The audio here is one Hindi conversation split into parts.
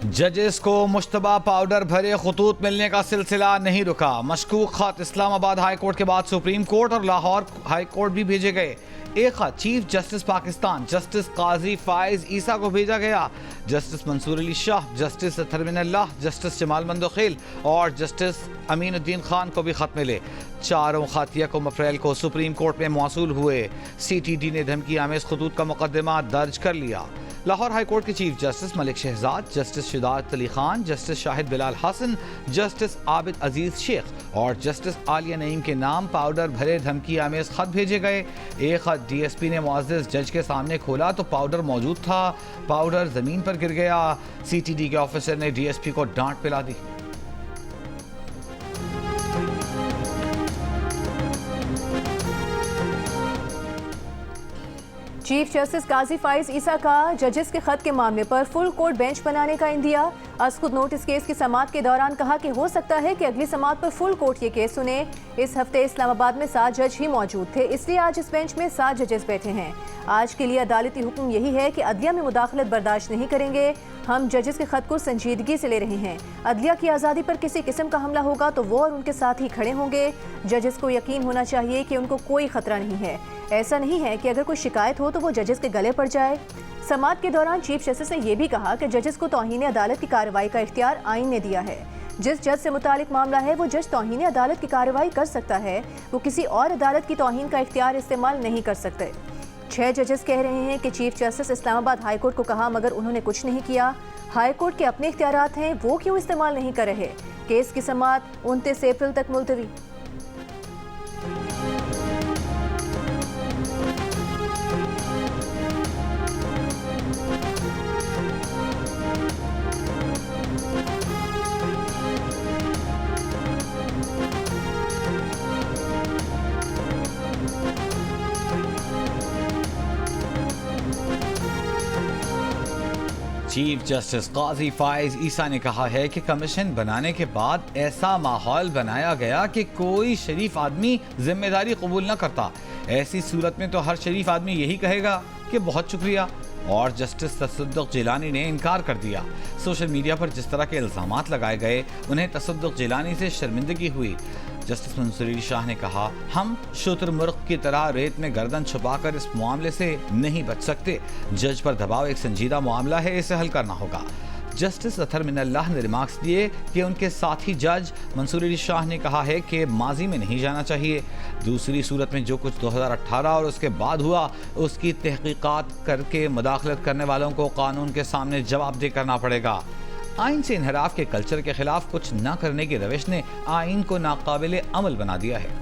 जजेस को मुश्तबा पाउडर भरे खतूत मिलने का सिलसिला नहीं रुका। मशकूक खत इस्लामाबाद हाई कोर्ट के बाद सुप्रीम कोर्ट और लाहौर हाई कोर्ट भी भेजे गए। एक खत chief justice Pakistan justice Qazi Faez Isa को भेजा गया। Justice Mansoor Ali Shah, justice Athar Minallah, justice Jamal Mandokhail और जस्टिस अमीनुद्दीन खान को भी खत मिले। चारों खत यकम अप्रैल को सुप्रीम कोर्ट में मौसूल हुए। CTD ने धमकी आमेज खतूत का मुकदमा दर्ज कर लिया। लाहौर हाई कोर्ट के chief justice Malik Shahzad, justice Shujaat Ali Khan, justice Shahid Bilal Hassan, justice Abid Aziz Sheikh और जस्टिस आलिया नईम के नाम पाउडर भरे धमकी आमेज खत भेजे गए। एक खत DSP ने मुअज़्ज़िज़ जज के सामने खोला तो पाउडर मौजूद था। पाउडर जमीन पर गिर गया। CTD के ऑफिसर ने DSP को डांट पिला दी। चीफ जस्टिस काजी फाइज ईसा का जजेस के खत के मामले पर फुल कोर्ट बेंच बनाने का इंदिया। आज खुद नोटिस केस की समाअत के दौरान कहा कि हो सकता है कि अगली समाअत पर फुल कोर्ट ये केस सुने। इस हफ्ते इस्लामाबाद में 7 जज ही मौजूद थे, इसलिए आज इस बेंच में 7 जजेस बैठे हैं। आज के लिए अदालती हुक्म यही है कि अदलिया में मुदाखलत बर्दाश्त नहीं करेंगे। हम जजेस के खत को संजीदगी से ले रहे हैं। अदलिया की आज़ादी पर किसी किस्म का हमला होगा तो वो और उनके साथ ही खड़े होंगे। जजेस को यकीन होना चाहिए कि उनको कोई खतरा नहीं है। ऐसा नहीं है कि अगर कोई शिकायत हो तो वो जजेस के गले पड़ जाए। समाअत के दौरान चीफ जस्टिस ने यह भी कहा कि जजेस को तौहीन अदालत की कार्रवाई का इख्तियार आइन ने दिया है। जिस जज से मुतालिक मामला है वो जज तौहीन अदालत की कार्रवाई कर सकता है, वो किसी और अदालत की तौहीन का इख्तियार इस्तेमाल नहीं कर सकते। 6 जजेस कह रहे हैं कि chief justice Islamabad high court को कहा मगर उन्होंने कुछ नहीं किया। हाई कोर्ट के अपने इख्तियारात हैं, वो क्यों इस्तेमाल नहीं कर रहे। केस की समाअत 29 अप्रैल तक मुलतवी। चीफ जस्टिस काजी फाइज ईसा ने कहा है कि कमीशन बनाने के बाद ऐसा माहौल बनाया गया कि कोई शरीफ आदमी जिम्मेदारी कबूल न करता। ऐसी सूरत में तो हर शरीफ आदमी यही कहेगा कि बहुत शुक्रिया। और जस्टिस तसद्दुक़ जिलानी ने इनकार कर दिया। सोशल मीडिया पर जिस तरह के इल्ज़ामात लगाए गए उन्हें तसद्दुक़ जिलानी से शर्मिंदगी हुई। जस्टिस मंसूर अली शाह ने कहा, हम शुतुरमुर्ग की तरह रेत में गर्दन छुपाकर इस मामले से नहीं बच सकते। जज पर दबाव एक संजीदा मामला है, इसे हल करना होगा। जस्टिस अतहर मिनल्लाह ने रिमार्क्स दिए कि उनके साथी जज मंसूर अली शाह ने कहा है कि माजी में नहीं जाना चाहिए। दूसरी सूरत में जो कुछ 2018 और उसके बाद हुआ उसकी तहकीकात करके मुदाखलत करने वालों को कानून के सामने जवाबदेह करना पड़ेगा। आइन से इनहराफ के कल्चर के खिलाफ कुछ न करने की रविश ने आइन को नाकाबिले अमल बना दिया है।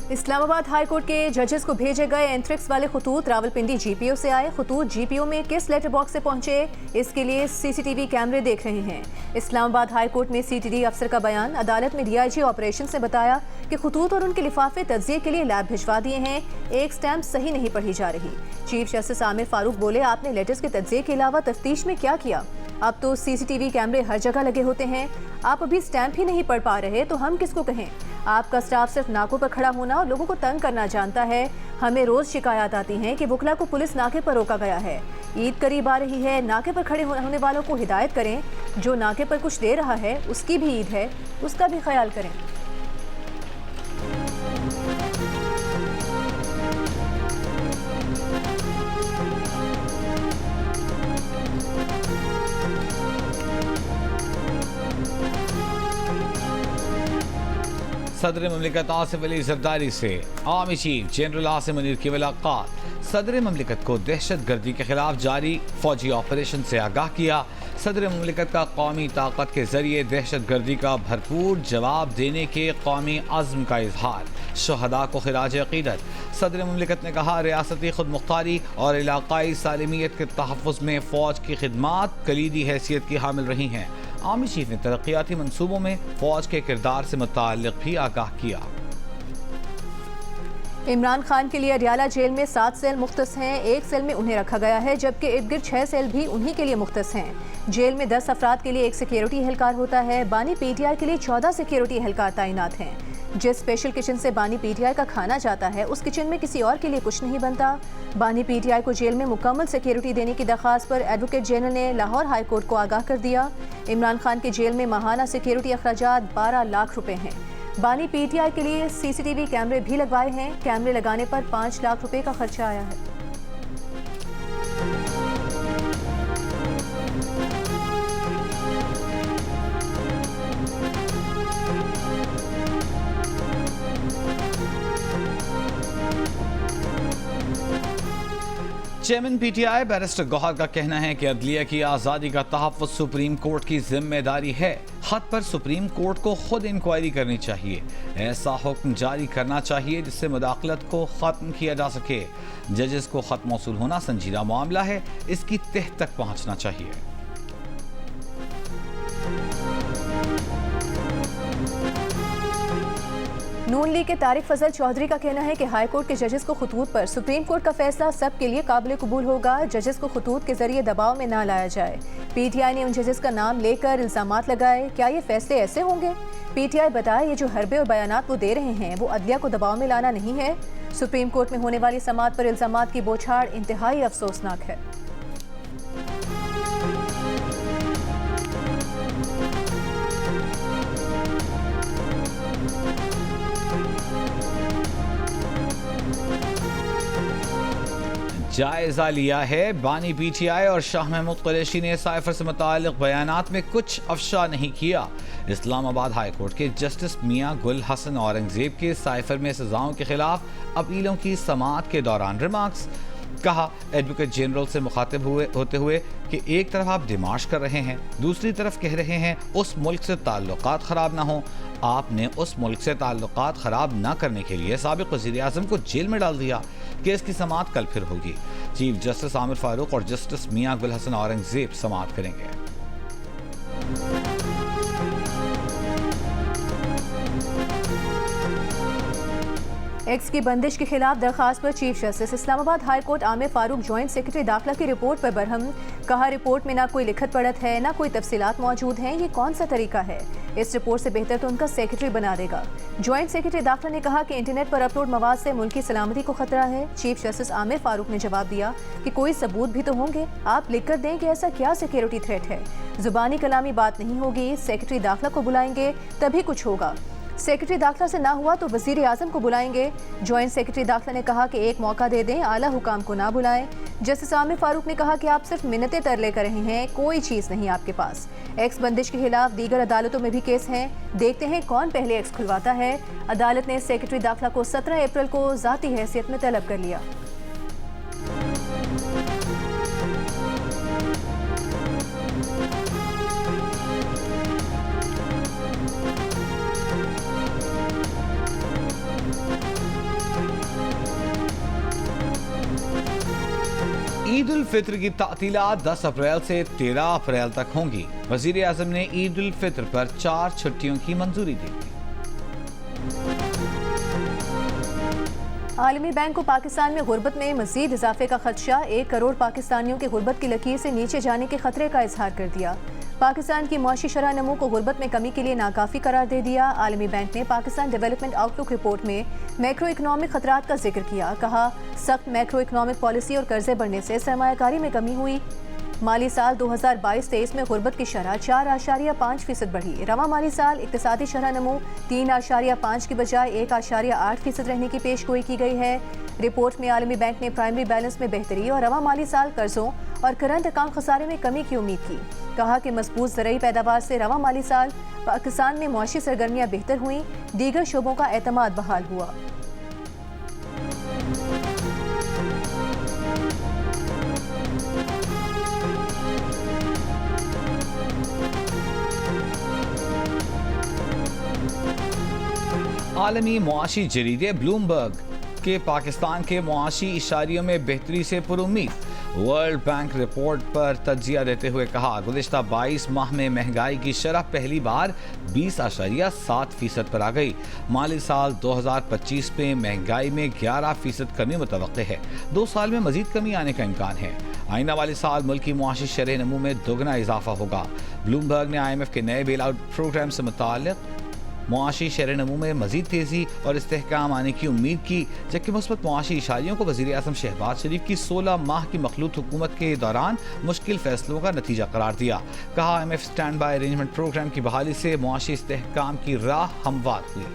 इस्लामाबाद हाई कोर्ट के जजेस को भेजे गए एंथ्रिक्स वाले खतूत रावलपिंडी GPO से आए। खतूत GPO में किस लेटर बॉक्स से पहुंचे, इसके लिए CCTV कैमरे देख रहे हैं। इस्लामाबाद हाई कोर्ट में CTD अफसर का बयान। अदालत में DIG ऑपरेशन ने बताया कि खतूत और उनके लिफाफे तज्जिए के लिए लैब भिजवा दिए हैं। एक स्टैम्प सही नहीं पढ़ी जा रही। चीफ जस्टिस आमिर फारूक बोले, आपने लेटर्स के तज्जिए के अलावा तफ्तीश में क्या किया। अब तो CCTV कैमरे हर जगह लगे होते हैं, आप अभी स्टैम्प ही नहीं पढ़ पा रहे तो हम किसको कहें। आपका स्टाफ सिर्फ नाकों पर खड़ा होना और लोगों को तंग करना जानता है। हमें रोज शिकायत आती हैं कि वकला को पुलिस नाके पर रोका गया है। ईद करीब आ रही है, नाके पर खड़े होने वालों को हिदायत करें। जो नाके पर कुछ दे रहा है उसकी भी ईद है, उसका भी ख्याल करें। सदर ममलिकत आसिफ अली जरदारी से army chief general Asim Munir की मुलाकात। सदर ममलिकत को दहशत गर्दी के खिलाफ जारी फौजी ऑपरेशन से आगाह किया। सदर ममलिकत का कौमी ताकत के जरिए दहशत गर्दी का भरपूर जवाब देने के कौमी अज़्म का इजहार। शहदा को खिराज अकीदत। सदर ममलिकत ने कहा, रियासती खुद मुख्तारी और इलाकाई सालिमियत के तहफ़्फ़ुज़ में फ़ौज की खिदमात कलीदी हैसियत की हामिल रही हैं। आर्मी चीफ ने तरक्याती मंसूबों में फ़ौज के किरदार से मुताल्लिक़ भी आगाह किया। इमरान खान के लिए अडियाला जेल में 7 सेल मुख्तस हैं। 1 सेल में उन्हें रखा गया है, जबकि इर्द गिर्द 6 सेल भी उन्हीं के लिए मुख्तस हैं। जेल में 10 अफराद के लिए 1 सिक्योरिटी एहलकार होता है। बानी PTI के लिए 14 सिक्योरिटी एहलकार तैनात हैं। जिस स्पेशल किचन से बानी पीटीआई का खाना जाता है उस किचन में किसी और के लिए कुछ नहीं बनता। बानी पीटीआई को जेल में मुकम्मल सिक्योरिटी देने की दरख्वास्त पर एडवोकेट जनरल ने लाहौर हाई कोर्ट को आगाह कर दिया। इमरान खान के जेल में माहाना सिक्योरिटी अखराजात 12 लाख रुपए हैं। बानी पीटीआई के लिए सीसीटीवी कैमरे भी लगवाए हैं। कैमरे लगाने पर 5 लाख रुपए का खर्चा आया है। चेयरमैन पीटीआई बैरिस्टर गौहर का कहना है कि अदलिया की आज़ादी का तहफ़्फ़ुज़ सुप्रीम कोर्ट की जिम्मेदारी है। हद पर सुप्रीम कोर्ट को खुद इंक्वायरी करनी चाहिए। ऐसा हुक्म जारी करना चाहिए जिससे मुदाखलत को ख़त्म किया जा सके। जजेस को ख़त मौसूल होना संजीदा मामला है, इसकी तह तक पहुँचना चाहिए। नून लीग के तारिक फजल चौधरी का कहना है कि हाई कोर्ट के जजेस को खतूत पर सुप्रीम कोर्ट का फैसला सबके लिए काबिल कबूल होगा। जजेस को खतूत के जरिए दबाव में ना लाया जाए। पीटीआई ने उन जजेस का नाम लेकर इल्जामात लगाए। क्या ये फैसले ऐसे होंगे? पीटीआई बताए ये जो हरबे और बयानात वो दे रहे हैं वो अदलिया को दबाव में लाना नहीं है। सुप्रीम कोर्ट में होने वाली समाअत पर इल्जामात की बौछार इंतहाई अफसोसनाक है। जायजा लिया है। बानी पीटीआई और शाह महमूद कुरैशी ने साइफर से मुताल्लिक बयानात में कुछ अफशा नहीं किया। इस्लामाबाद हाई कोर्ट के जस्टिस मियां गुल हसन औरंगजेब के साइफर में सजाओं के खिलाफ अपीलों की समाअत के दौरान रिमार्क्स। कहा, एडवोकेट जनरल से मुखातिब होते हुए कि एक तरफ आप डिमार्श कर रहे हैं, दूसरी तरफ कह रहे हैं उस मुल्क से ताल्लुकात खराब ना हो। आपने उस मुल्क से ताल्लुकात खराब ना करने के लिए साबिक वज़ीर आज़म को जेल में डाल दिया। केस की समाअत कल फिर होगी। चीफ जस्टिस आमिर फारूक और जस्टिस मियां गुल हसन औरंगजेब समाअत करेंगे। एक्स की बंदिश के खिलाफ दरखास्त पर chief justice Islamabad high court Aamir Farooq joint secretary दाखिला की रिपोर्ट पर बरहम। कहा, रिपोर्ट में ना कोई लिखत पढ़त है ना कोई तफसीलात मौजूद हैं। ये कौन सा तरीका है? इस रिपोर्ट से बेहतर तो उनका सेक्रेटरी बना देगा। ज्वाइंट सेक्रेटरी दाखिला ने कहा कि इंटरनेट पर अपलोड मवाद से मुल्क की सलामती को खतरा है। चीफ जस्टिस आमिर फारूक ने जवाब दिया कि कोई सबूत भी तो होंगे, आप लिख कर दें कि ऐसा क्या सिक्योरिटी थ्रेट है। जुबानी कलामी बात नहीं होगी, सेक्रेटरी दाखिला को बुलाएंगे तभी कुछ होगा। सेक्रेटरी दाखिला से ना हुआ तो वजीर आजम को बुलाएंगे। ज्वाइंट सेक्रेटरी दाखिला ने कहा कि एक मौका दे दें, आला हुकाम को ना बुलाएं। जस्टिस आमिर फारूक ने कहा कि आप सिर्फ मिन्नतें तरले कर रहे हैं, कोई चीज़ नहीं आपके पास। एक्स बंदिश के खिलाफ दीगर अदालतों में भी केस हैं, देखते हैं कौन पहले एक्स खुलवाता है। अदालत ने सेक्रेटरी दाखिला को 17 अप्रैल को ज़ाती हैसियत में तलब कर लिया। ईद उल फित्र की तातीलात 10 अप्रैल से 13 अप्रैल तक होंगी। वजीर आज़म ने ईद उल फित्र पर 4 छुट्टियों की मंजूरी दी। आलमी बैंक को पाकिस्तान में गुर्बत में मजीद इजाफे का खदशा। 1 करोड़ पाकिस्तानियों के गुर्बत की लकीर से नीचे जाने के खतरे का इजहार कर दिया। पाकिस्तान की मुआशी शरह नमू को गुर्बत में कमी के लिए नाकाफी करार दे दिया। आलमी बैंक ने पाकिस्तान डेवलपमेंट आउटलुक रिपोर्ट में मैक्रो इकनॉमिक खतरात का जिक्र किया। कहा, सख्त मैक्रो इकनॉमिक पॉलिसी और कर्जे बढ़ने से सरमायाकारी में कमी हुई। माली साल 2022-23 में गुर्बत की शरह 4.5% बढ़ी। रवा माली साल इक्तिसादी शरह नमू 3.5 की बजाय 1.8% रहने की पेशगोई की गई है। रिपोर्ट में आलमी बैंक ने प्राइमरी बैलेंस में बेहतरी और रवा माली साल कर्जों और करंट अकाउंट खसारे में कमी की उम्मीद की। कहा कि मजबूत ज़रूरी पैदावार से रवा माली साल पाकिस्तान में मुआशी सरगर्मियाँ बेहतर हुई, दीगर शोबों का एतमाद बहाल हुआ। आलमी मुआशी जरीदे ब्लूमबर्ग के पाकिस्तान के मुआशी इशारियों में बेहतरी से पुरुम्मीद। वर्ल्ड बैंक रिपोर्ट पर तज्जिया देते हुए कहा, गुज़िश्ता 22 माह में महंगाई की शरह पहली बार 20.7% पर आ गई। माली साल 2025 में महंगाई में 11% कमी मुतवक्के है। 2 साल में मजीद कमी आने का इम्कान है। आइंदा वाले साल मुल्क की मुआशी शरह नमू में दोगुना इजाफा होगा। ब्लूमबर्ग ने IMF के नए बेल आउट प्रोग्राम से मुताल्लिक मुआशी शेर नमू में मजीद तेजी और इस्तेहकाम आने की उम्मीद की, जबकि मुस्बत मुआशी इशारियों को वज़ीर आज़म शहबाज शरीफ की 16 माह की मखलूत हुकूमत के दौरान मुश्किल फैसलों का नतीजा करार दिया। कहा IMF stand by arrangement programme की बहाली से मुआशी इस्तेहकाम की राह हमवार हुई।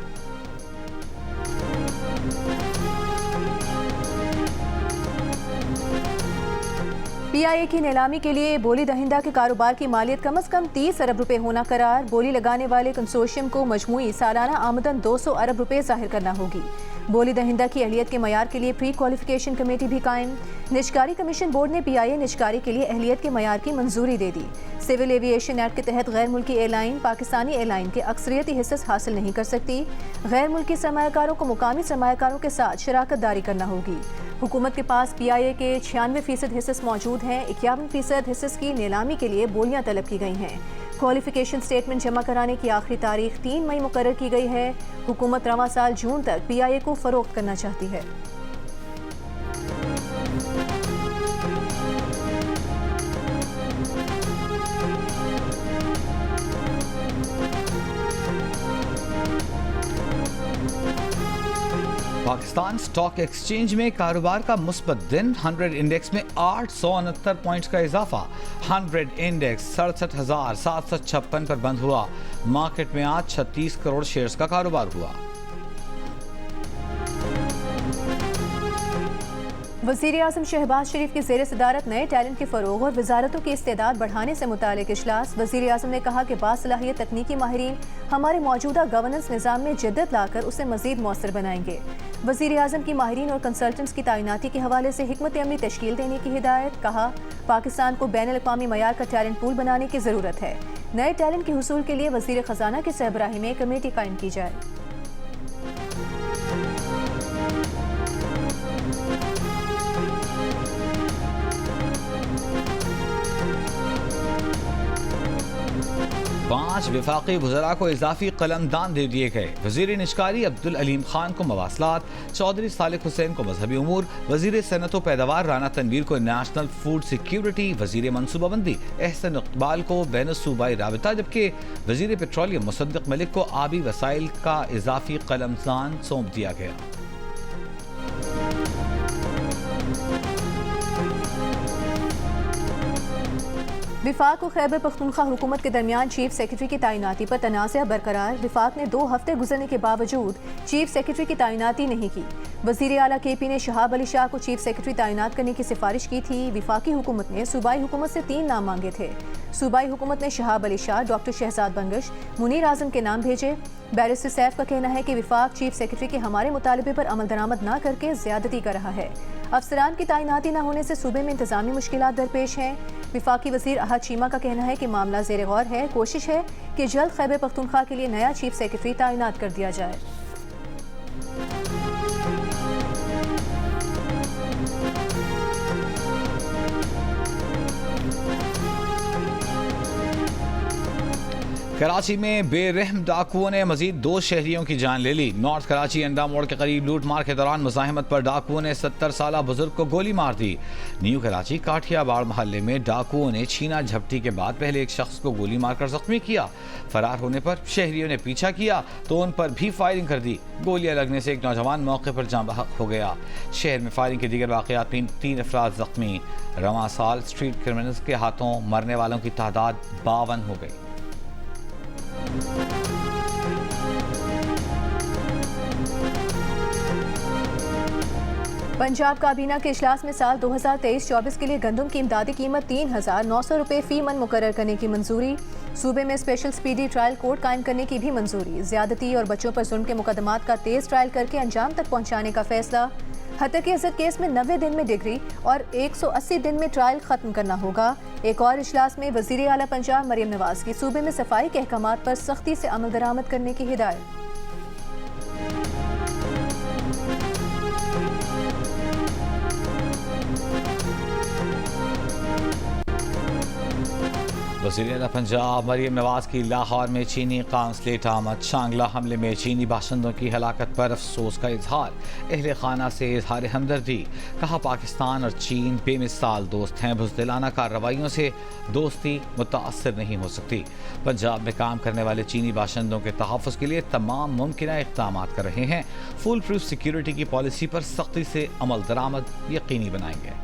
PIA की नीलामी के लिए बोली दहिंदा के कारोबार की मालियत कम से कम 30 अरब रुपए होना करार। बोली लगाने वाले कंसोर्शियम को मजमूई सालाना आमदन 200 अरब रुपए जाहिर करना होगी। बोली दहिंदा की अहलियत के मयार के लिए प्री क्वालिफिकेशन कमेटी भी कायम। निजकारी कमीशन बोर्ड ने PIA निजकारी के लिए अहलियत के मयार की मंजूरी दे दी। सिविल एविएशन एक्ट के तहत गैर मुल्की एयरलाइन पाकिस्तानी एयरलाइन के अक्सरियती हिस्से हासिल नहीं कर सकती। गैर मुल्की सरमायाकारों को मुकामी सरमायाकारों के साथ शराकत दारी करना होगी। हुकूमत के पास PIA के 96% हिस्से मौजूद हैं। 51% हिस्से की नीलामी के लिए बोलियां तलब की गई हैं। क्वालिफिकेशन स्टेटमेंट जमा कराने की आखिरी तारीख 3 मई मुकर्रर की गई है। हुकूमत रवां साल जून तक PIA को फरोख्त करना चाहती है। पाकिस्तान स्टॉक एक्सचेंज में कारोबार का मुस्बत दिन। 100 इंडेक्स में 869 पॉइंट्स का इजाफा। 100 इंडेक्स 67,756 पर बंद हुआ। मार्केट में आज 36 करोड़ शेयर्स का कारोबार हुआ। वज़ीर आज़म शहबाज शरीफ की ज़ेर सदारत नए टैलेंट के फ़रोग़ और वजारतों की इस्तेदाद बढ़ाने से मुतालिक इजलास। वज़ीर आज़म ने कहा कि बासलाहियत तकनीकी माहिरीन हमारे मौजूदा गवर्नेंस निज़ाम में जद्दत लाकर उसे मज़ीद मौसर बनाएंगे। वज़ीर आज़म की माहिरीन और कंसल्टेंट्स की तैनाती के हवाले से हिकमत अमली तश्कील देने की हिदायत। कहा पाकिस्तान को बैनुल अक़वामी मयार का टैलेंट पूल बनाने की ज़रूरत है। नए टैलेंट के हुसूल के लिए वज़ीर ख़जाना की सरबराही में कमेटी कायम की जाए। पांच विफाकी वज़रा को इजाफी कलमदान दे दिए गए। वज़ीर निजकारी अब्दुल अलीम खान को मवासलात, चौधरी सालिक हुसैन को मजहबी उमूर, वज़ीर सनत व पैदावार राना तनवीर को नेशनल फूड सिक्योरिटी, वज़ीर मनसूबाबंदी एहसन इकबाल को बैन सूबाई राबिता, जबकि वज़ीर पेट्रोलियम मुसद्दिक मलिक को आबी वसाइल का इजाफी कलमदान सौंप दिया गया। विफाक और खैबर पख्तूनख्वा हुकूमत के दरमियान चीफ सेक्रेटरी की तैनाती पर तनाज़ा बरकरार। विफाक ने 2 हफ्ते गुजरने के बावजूद चीफ सेक्रेटरी की तैनाती नहीं की। वज़ीर आला KP ने शहाब अली शाह को चीफ सेक्रेटरी तैनात करने की सिफारिश की थी। विफाकी हुकूमत ने सूबाई हुकूमत से 3 नाम मांगे थे। सूबाई हुकूमत ने शहाब अली शाह, डॉक्टर शहजाद बंगश, मुनीर आजम के नाम भेजे। बैरिस्टर सैफ का कहना है कि विफाक चीफ सेक्रेटरी के हमारे मुतालबे पर अमल दरामद न करके ज्यादती कर रहा है। अफसरान की तैनाती न होने से सूबे में इंतजामी मुश्किलात दरपेश हैं। विफाकी वज़ीर अहद चीमा का कहना है कि मामला ज़ेर गौर है। कोशिश है कि जल्द खैबर पख्तूनख्वा के लिए नया चीफ सेक्रेटरी तैनात कर दिया जाए। कराची में बेरहम डाकुओं ने मजीद 2 शहरियों की जान ले ली। नॉर्थ कराची अंडा मोड़ के करीब लूट मार के दौरान मुजाहिमत पर डाकुओं ने 70 साला बुजुर्ग को गोली मार दी। न्यू कराची काठियाबाड़ मोहल्ले में डाकुओं ने छीना झपटी के बाद पहले एक शख्स को गोली मारकर जख्मी किया। फरार होने पर शहरियों ने पीछा किया तो उन पर भी फायरिंग कर दी। गोलियां लगने से एक नौजवान मौके पर जाँ बहक हो गया। शहर में फायरिंग के दीगर वाक़यात में 3 अफराद जख्मी। रवां साल स्ट्रीट क्रिमिनल्स के हाथों मरने वालों की तादाद 52 हो गई। पंजाब काबीना के इजलास में साल 2023-24 के लिए गंदम की इमदादी कीमत 3,900 रुपये फी मन मुकर्रर करने की मंजूरी। सूबे में स्पेशल स्पीडी ट्रायल कोर्ट कायम करने की भी मंजूरी। ज्यादती और बच्चों पर जुल्म के मुकदमात का तेज ट्रायल करके अंजाम तक पहुंचाने का फैसला। हत्या की इज्जत केस में 90 दिन में डिग्री और 180 दिन में ट्रायल खत्म करना होगा। एक और इजलास में वजीर आला पंजाब मरियम नवाज की सूबे में सफाई के अहकामात पर सख्ती से अमल दरामद करने की हिदायत। वज़ीर-ए-आला पंजाब मरियम नवाज की लाहौर में चीनी काउंसलेट आमद। शांगला हमले में चीनी बाशिंदों की हलाकत पर अफसोस का इजहार। अहले खाना से इजहार हमदर्दी। कहा पाकिस्तान और चीन बेमिसाल दोस्त हैं। बुज़दिलाना कार्रवाइयों से दोस्ती मुतासर नहीं हो सकती। पंजाब में काम करने वाले चीनी बाशिंदों के तहफ़्फ़ुज़ के लिए तमाम मुमकिन इक़दाम कर रहे हैं। फुल प्रूफ सिक्योरिटी की पॉलिसी पर सख्ती से अमल दरामद यकीनी बनाएंगे।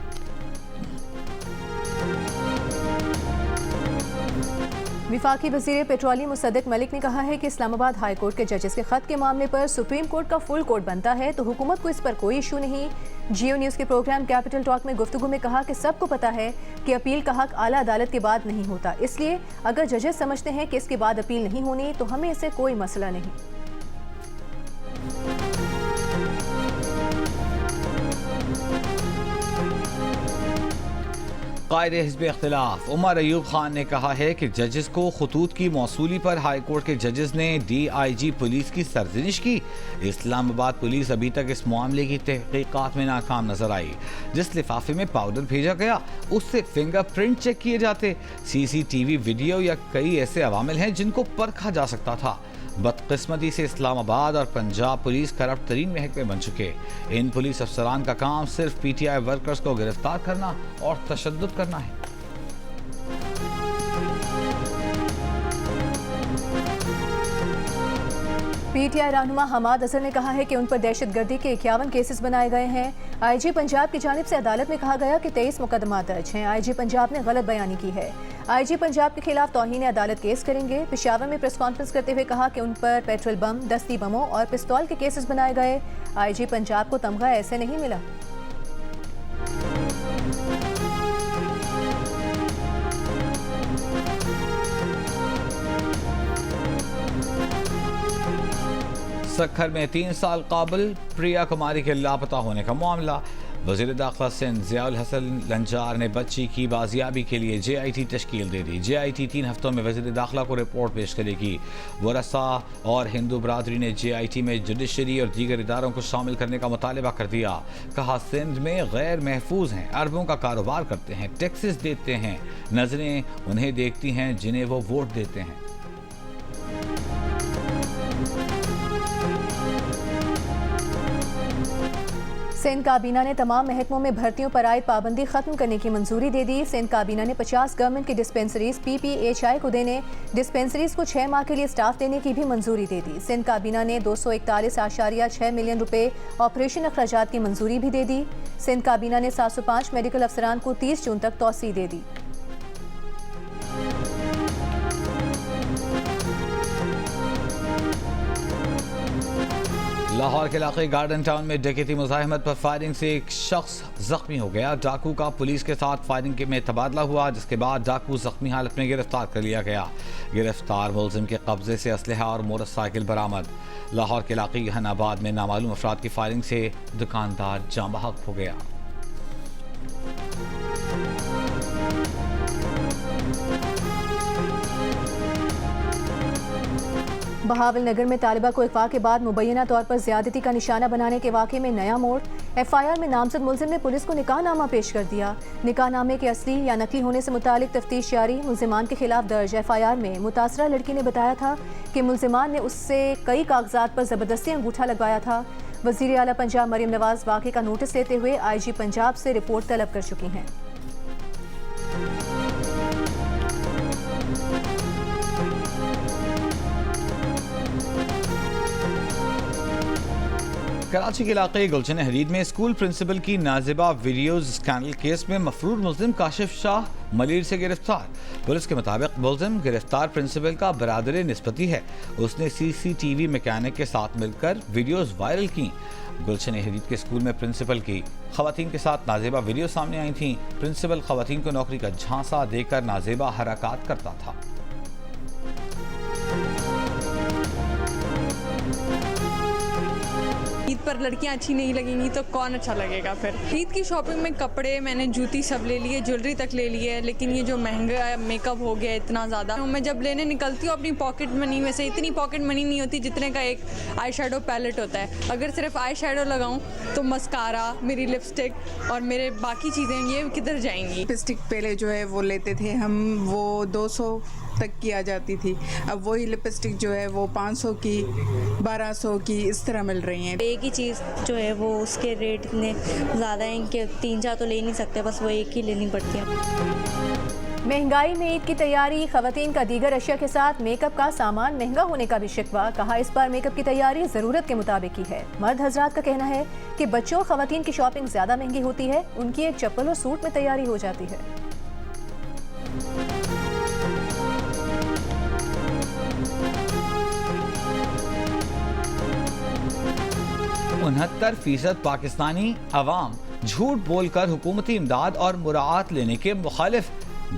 विफाकी वज़ीर पेट्रोलियम मुसद्दिक मलिक ने कहा है कि इस्लामाबाद हाई कोर्ट के जजेस के खत के मामले पर सुप्रीम कोर्ट का फुल कोर्ट बनता है तो हुकूमत को इस पर कोई इशू नहीं। जियो न्यूज़ के प्रोग्राम कैपिटल टॉक में गुफ्तगू में कहा कि सबको पता है कि अपील का हक आला अदालत के बाद नहीं होता, इसलिए अगर जजेस समझते हैं कि इसके बाद अपील नहीं होनी तो हमें इससे कोई मसला नहीं। कायद हिज़्ब इख्तिलाफ उमर अयूब खान ने कहा है कि जजेस को खतूत की मौसूली पर हाई कोर्ट के जजेस ने DIG पुलिस की सरजनिश की। इस्लामाबाद पुलिस अभी तक इस मामले की तहकीकात में नाकाम नजर आई। जिस लिफाफे में पाउडर भेजा गया उससे फिंगरप्रिंट चेक किए जाते। CCTV वीडियो या कई ऐसे अवामिल हैं जिनको परखा जा सकता था। बदकिस्मती से इस्लामाबाद और पंजाब पुलिस करप्ट तरीन महकमे बन चुके। इन पुलिस अफसरान का काम सिर्फ PTI वर्कर्स को गिरफ्तार करना और तशद्दुद करना है। PTI रहनुमा हमाद अजहर ने कहा है कि उन पर दहशतगर्दी के 51 केसेस बनाए गए हैं। IG पंजाब की जानिब से अदालत में कहा गया कि 23 मुकदमा दर्ज हैं। IG पंजाब ने गलत बयानी की है। IG पंजाब के खिलाफ तौहीन अदालत केस करेंगे। पेशावर में प्रेस कॉन्फ्रेंस करते हुए कहा कि उन पर पेट्रोल बम, दस्ती बमों और पिस्तौल के केसेस बनाए गए। IG पंजाब को तमगा ऐसे नहीं मिला। सक्खर में 3 साल काबिल प्रिया कुमारी के लापता होने का मामला। वज़ीर दाखिला सिंध ज़ियाउल हसन लंजार ने बच्ची की बाजियाबी के लिए JIT तश्कील दे दी। JIT 3 हफ्तों में वज़ीर दाखिला को रिपोर्ट पेश करेगी। वरसा और हिंदू बरादरी ने JIT में जुडिशरी और दीगर इदारों को शामिल करने का मुतालबा कर दिया। कहा सिंध में गैर महफूज हैं, अरबों का कारोबार करते हैं, टैक्सेस देते हैं, नजरें उन्हें देखती हैं जिन्हें वो वोट देते हैं। सिंध काबीना ने तमाम महकमों में भर्तियों पर आयद पाबंदी खत्म करने की मंजूरी दे दी। सिंध काबीना ने 50 गवर्नमेंट की डिस्पेंसरीज PPHI को देने, डिस्पेंसरीज को 6 माह के लिए स्टाफ देने की भी मंजूरी दे दी। सिंध काबीना ने 241.6 मिलियन रुपए ऑपरेशन अखराजात की मंजूरी भी दे दी। सिंध काबीना ने 705 मेडिकल अफसरान को 30 जून तक तौसीह दे दी। लाहौर के इलाके गार्डन टाउन में डकैती मुजाहिमत पर फायरिंग से एक शख्स जख्मी हो गया। डाकू का पुलिस के साथ फायरिंग में तबादला हुआ, जिसके बाद डाकू जख्मी हालत में गिरफ्तार कर लिया गया। गिरफ्तार मुलजिम के कब्जे से असलहा और मोटरसाइकिल बरामद। लाहौर के इलाके हनाबाद में नामालूम अफराद की फायरिंग से दुकानदार जाँ बहक हो गया। बहावल नगर में तालिबा को अगवा के बाद मुबैना तौर पर ज्यादती का निशाना बनाने के वाक़े में नया मोड़। FIR में नामजद मुलजिम ने पुलिस को निकाहनामा पेश कर दिया। निकाहनामे के असली या नकली होने से मुतालिक तफ्तीश जारी। मुलजिमान के खिलाफ दर्ज FIR में मुतासरा लड़की ने बताया था कि मुलजिमान ने उससे कई कागजात पर जबरदस्ती अंगूठा लगवाया था। वज़ीर आला पंजाब मरियम नवाज वाक़े का नोटिस लेते हुए IG पंजाब से रिपोर्ट तलब कर चुकी हैं। कराची के इलाके गुलशन हरीद में स्कूल प्रिंसिपल की नाजिबा वीडियोज स्कैंडल केस में मफरूर मुलजिम काशिफ शाह मलिर से गिरफ्तार। पुलिस के मुताबिक मुलजिम गिरफ्तार प्रिंसिपल का बरादर निस्बती है। उसने CCTV मैकेनिक के साथ मिलकर वीडियोज वायरल की। गुलशन हरीद के स्कूल में प्रिंसिपल की खवातीन के साथ नाजेबा वीडियो सामने आई थीं। प्रिंसिपल खवातीन को नौकरी का झांसा देकर नाजेबा हरकत करता था। पर लड़कियां अच्छी नहीं लगेंगी तो कौन अच्छा लगेगा फिर। ईद की शॉपिंग में कपड़े, मैंने जूती सब ले लिए, ज्वेलरी तक ले ली है, लेकिन ये जो महंगा मेकअप हो गया इतना ज़्यादा, मैं जब लेने निकलती हूँ अपनी पॉकेट मनी में से इतनी पॉकेट मनी नहीं होती जितने का एक आई शेडो पैलेट होता है। अगर सिर्फ आई शेडो लगाऊँ तो मस्कारा, मेरी लिपस्टिक और मेरे बाकी चीज़ें ये किधर जाएंगी। लिपस्टिक पहले जो है वो लेते थे हम, वो 200 तक की आ जाती थी, अब वही लिपस्टिक जो है वो 500 की, 1200 की इस तरह मिल रही हैं। एक ही चीज़ जो है वो उसके रेट इतने ज़्यादा हैं कि 3-4 तो ले नहीं सकते, बस वो एक ही लेनी पड़ती है। महंगाई में ईद की तैयारी, खवातीन का दीगर अशिया के साथ मेकअप का सामान महंगा होने का भी शिकवा। कहा इस बार मेकअप की तैयारी ज़रूरत के मुताबिक ही है। मर्द हजरात का कहना है कि बच्चों और खवातीन की शॉपिंग ज़्यादा महंगी होती है, उनकी एक चप्पल और सूट में तैयारी हो जाती है। 69% पाकिस्तानी अवाम झूठ बोलकर हुकूमती इमदाद और मुराआत लेने के मुखालिफ,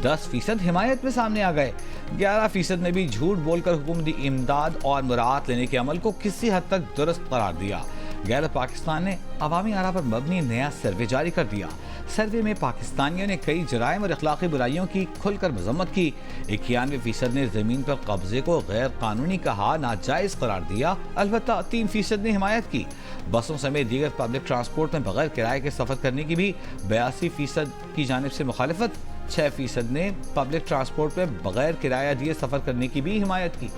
10% हिमायत में सामने आ गए। 11% ने भी झूठ बोलकर हुकूमती इमदाद और मुराआत लेने के अमल को किसी हद तक दुरुस्त करार दिया। गैर पाकिस्तान ने अवामी आरा पर मबनी नया सर्वे जारी कर दिया। सर्वे में पाकिस्तानियों ने कई जराइम और अखलाकी बुराइयों की खुलकर मजम्मत की। 91% ने जमीन पर कब्जे को गैर कानूनी कहा, नाजायज करार दिया। अलबत्ता 3% ने हिमायत की। बसों समेत दीगर पब्लिक ट्रांसपोर्ट में बगैर किराए के सफर करने की भी 82% की जानिब से मुखालिफत। 6% ने पब्लिक ट्रांसपोर्ट में बगैर किराया दिए सफर करने की भी हिमायत की।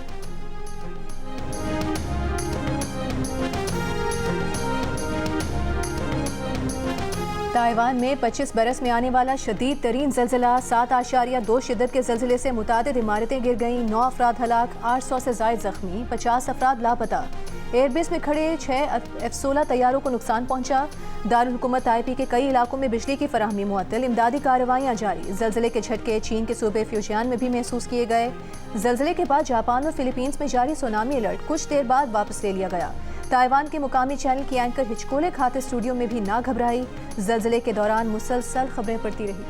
ताइवान में 25 बरस में आने वाला शदीद तरीन जल्जिला, 7.2 शिद्दत के जल्जिले से मुतादिद इमारतें गिर गईं, 9 अफराद हलाक, 800 से जायद जख्मी, 50 अफराद लापता। एयरबेस में खड़े 6 F-16 तैयारों को नुकसान पहुंचा। दारुल हुकूमत ताइपी के कई इलाकों में बिजली की फराहमी मुअत्तल, इमदादी कार्रवाइयाँ जारी। जल्जिले के झटके चीन के सूबे फ्यूजियान में भी महसूस किए गए। जल्जिले के बाद जापान और फिलीपींस में जारी सुनामी अलर्ट कुछ देर बाद वापस ले लिया गया। ताइवान के मुकामी चैनल की एंकर हिचकोले खाते स्टूडियो में भी ना घबराई। जल्जिले के दौरान मुसलसल खबरें पड़ती रही।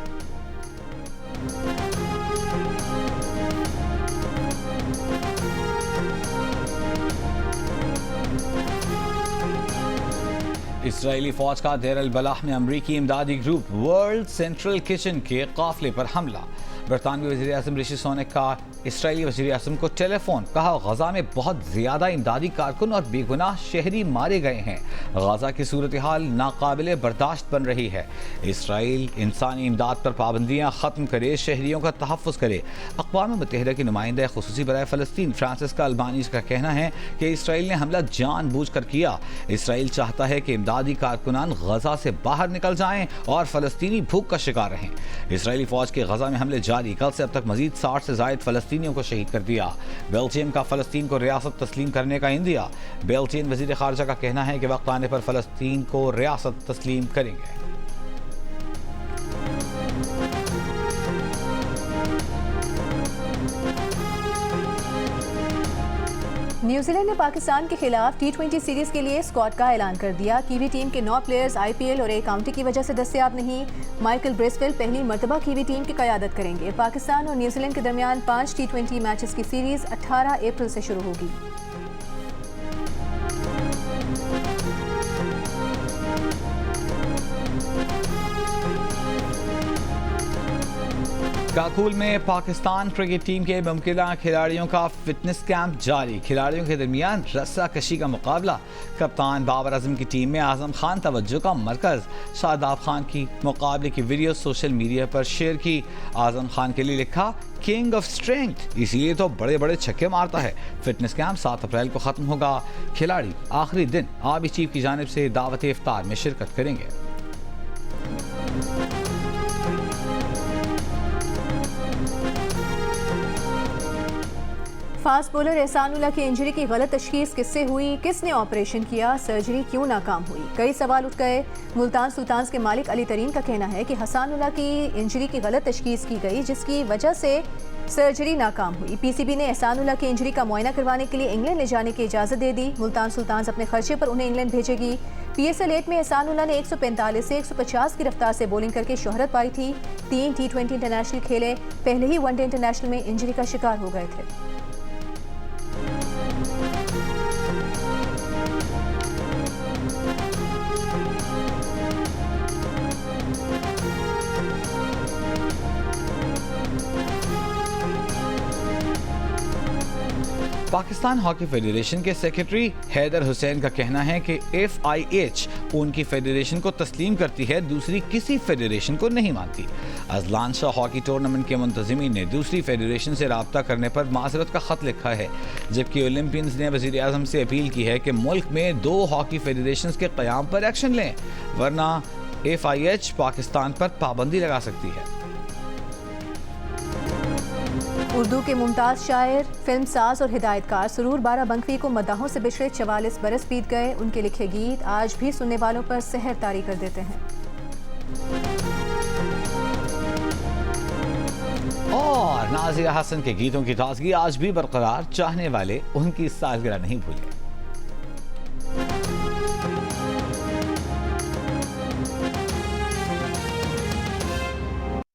इसराइली फौज का देर अल बलाह में अमरीकी इमदादी ग्रुप वर्ल्ड सेंट्रल किचन के काफिले पर हमला। बरतानवी वज़ीर आज़म ऋषि सुनक का इसराइली वज़ीर आज़म को टेलीफोन, कहा गजा में बहुत ज़्यादा इमदादी कारकुन और बेगुनाह शहरी मारे गए हैं। गजा की सूरत हाल नाकाबिले बर्दाश्त बन रही है। इसराइल इंसानी इमदाद पर पाबंदियाँ ख़त्म करे, शहरियों का तहफ़्फ़ुज़ करे। अक़वाम मुत्तहिदा की नुमाइंदा खुसूसी बराए फ़लस्तीन फ्रांसिस्का अल्बानीज़ का कहना है कि इसराइल ने हमला जानबूझकर किया। इसराइल चाहता है कि इमदादी कारकुनान गजा से बाहर निकल जाएँ और फ़लस्तीनी भूख का शिकार रहें। इसराइली फ़ौज के गजा में हमले जारी, कल से अब तक मजीद 60 से ज़ायद फ़लस्तीनियों को शहीद कर दिया। बेल्जियम का फ़लस्तीन को रियासत तस्लीम करने का इंदिया। बेल्जियन वज़ीर ख़ारजा का कहना है कि वक्त आने पर फ़लस्तीन को रियासत तस्लीम करेंगे। न्यूजीलैंड ने पाकिस्तान के खिलाफ T20 सीरीज के लिए स्क्वाड का ऐलान कर दिया। कीवी टीम के 9 प्लेयर्स IPL और एक काउंटी की वजह से दस्तयाब नहीं। माइकल ब्रेसवेल पहली मरतबा कीवी टीम की क़यादत करेंगे। पाकिस्तान और न्यूजीलैंड के दरमियान 5 T20 मैचेस की सीरीज 18 अप्रैल से शुरू होगी। काकुल में पाकिस्तान क्रिकेट टीम के मुमकिना खिलाड़ियों का फिटनेस कैंप जारी। खिलाड़ियों के दरमियान रस्सा कशी का मुकाबला। कप्तान बाबर आजम की टीम में आजम खान तवज्जो का मरकज। शादाब खान की मुकाबले की वीडियो सोशल मीडिया पर शेयर की। आजम खान के लिए लिखा किंग ऑफ स्ट्रेंथ, इसीलिए तो बड़े बड़े छक्के मारता है। फिटनेस कैंप 7 अप्रैल को खत्म होगा। खिलाड़ी आखिरी दिन आर्मी चीफ की जानिब से दावत इफ्तार में शिरकत करेंगे। फास्ट बॉलर एहसानुल्लाह की इंजरी की गलत तशखीस किससे हुई, किसने ऑपरेशन किया, सर्जरी क्यों नाकाम हुई, कई सवाल उठ गए। मुल्तान सुल्तान्स के मालिक अली तरीन का कहना है कि हसानुल्लाह की इंजरी की गलत तशखीस की गई, जिसकी वजह से सर्जरी नाकाम हुई। PCB ने एहसानुल्लाह की इंजरी का मुआयना करवाने के लिए इंग्लैंड ले जाने की इजाज़त दे दी। मुल्तान सुल्तान्स अपने खर्चे पर उन्हें इंग्लैंड भेजेगी। PSL 8 में एहसानुल्लाह ने 145 से 150 की रफ्तार से बॉलिंग करके शोहरत पाई थी। 3 T20 इंटरनेशनल खेले, पहले ही वनडे इंटरनेशनल में इंजरी का शिकार हो गए थे। पाकिस्तान हॉकी फेडरेशन के सेक्रेटरी हैदर हुसैन का कहना है कि FIH उनकी फेडरेशन को तस्लीम करती है, दूसरी किसी फेडरेशन को नहीं मानती। अजलान शाह हॉकी टूर्नामेंट के मुंतजिमीन ने दूसरी फेडरेशन से रब्ता करने पर माजरत का खत लिखा है, जबकि ओलंपियंस ने वज़ीर आज़म से अपील की है कि मुल्क में 2 हॉकी फेडरेशन के क़याम पर एक्शन लें, वरना FIH पाकिस्तान पर पाबंदी लगा सकती है। उर्दू के मुमताज़ शायर, फिल्म साज और हिदायतकार सुरूर बाराबंकी को मदाहों से बिछड़े 44 बरस बीत गए। उनके लिखे गीत आज भी सुनने वालों पर सहर तारी कर देते हैं। और नाज़िया हसन के गीतों की ताज़गी आज भी बरकरार, चाहने वाले उनकी सालगिरह नहीं भूले।